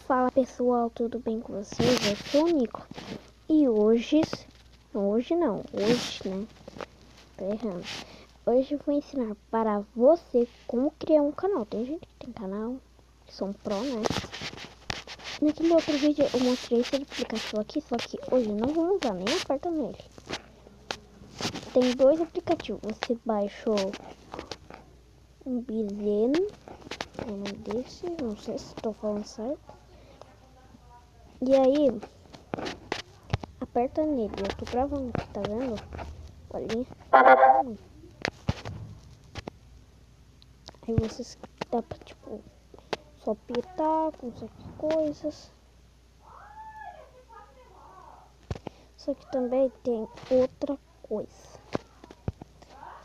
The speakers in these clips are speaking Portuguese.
Fala pessoal, tudo bem com vocês? Eu sou o Nico. E hoje, né? Tô errando. Hoje eu vou ensinar para você como criar um canal. Tem gente que tem canal, que são pro, né? Naquele outro vídeo eu mostrei esse aplicativo aqui, só que hoje não vamos usar, nem aperta nele. Tem dois aplicativos. Você baixou um Bizen, o nome desse, não sei se estou falando certo. E aí, aperta nele. Eu tô gravando aqui, tá vendo? Olha. Aí vocês dá pra, tipo, só apertar com essas coisas. Só que também tem outra coisa.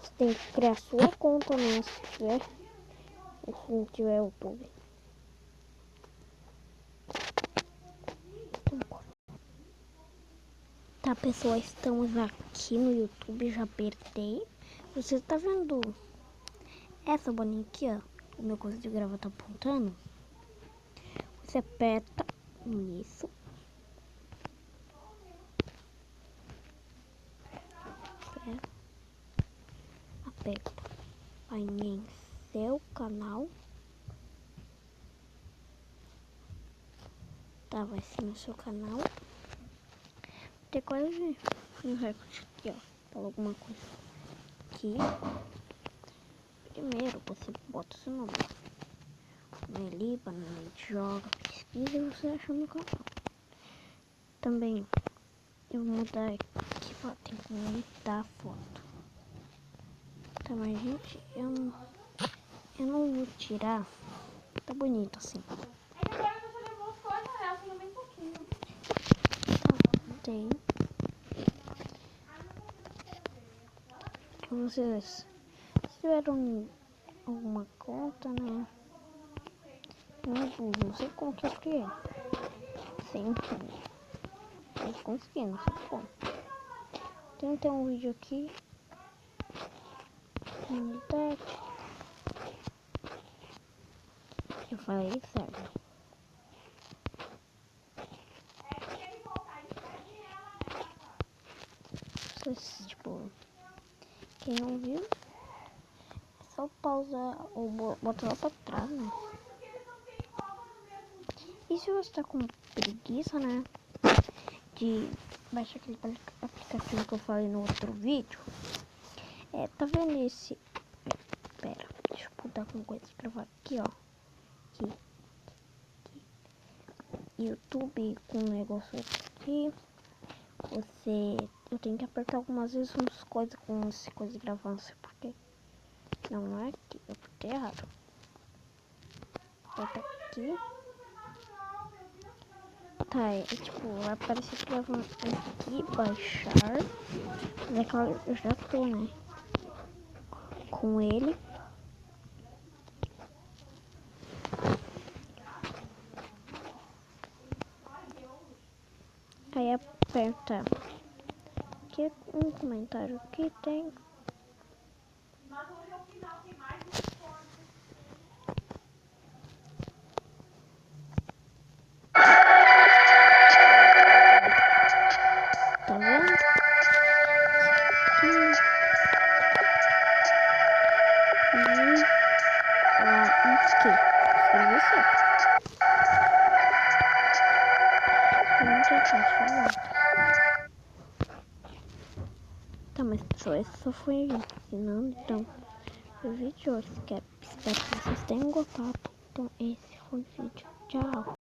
Você tem que criar sua conta, né? Se tiver. Ou se não tiver YouTube. Tá, pessoal, estamos aqui no YouTube, já apertei. Você tá vendo essa bolinha aqui, ó? O meu coisa de gravar tá apontando. Você aperta nisso. Aperta aí em seu canal. Tá, vai ser no seu canal. Tem quase um recorde aqui, ó. Fala alguma coisa aqui. Primeiro você bota o seu nome. Ali, banana de joga, pesquisa e você acha no canal. Também eu vou mudar aqui, ó, tem que editar a foto. Tá, mas gente, eu não vou tirar. Tá bonito assim. Tem. Vocês tiveram alguma conta, né? Não sei como que eu criei. Sempre. Eu consegui, não sei como. Tem um vídeo aqui. Comunidade. Eu falei certo. Vocês, tipo, quem não viu, é só pausar ou botar lá pra trás, né? E se você tá com preguiça, né? De baixar aquele aplicativo que eu falei no outro vídeo. Tá vendo esse? Pera, deixa eu botar com coisa de gravar aqui, ó. Aqui. YouTube com um negócio aqui. Eu tenho que apertar algumas vezes umas coisas com essa coisa de gravar, não sei porquê. Não é aqui, eu apertei errado. Aperta aqui. Tá, tipo, vai aparecer que gravando aqui, baixar. Mas é claro, eu já tô, né? Com ele. Aí aperta aqui um comentário que tem. Tá vendo? Escreveu certo. Tá, mas pessoal, esse só foi ensinando, então o vídeo hoje. Espero que vocês tenham gostado. Então esse foi o vídeo. Tchau.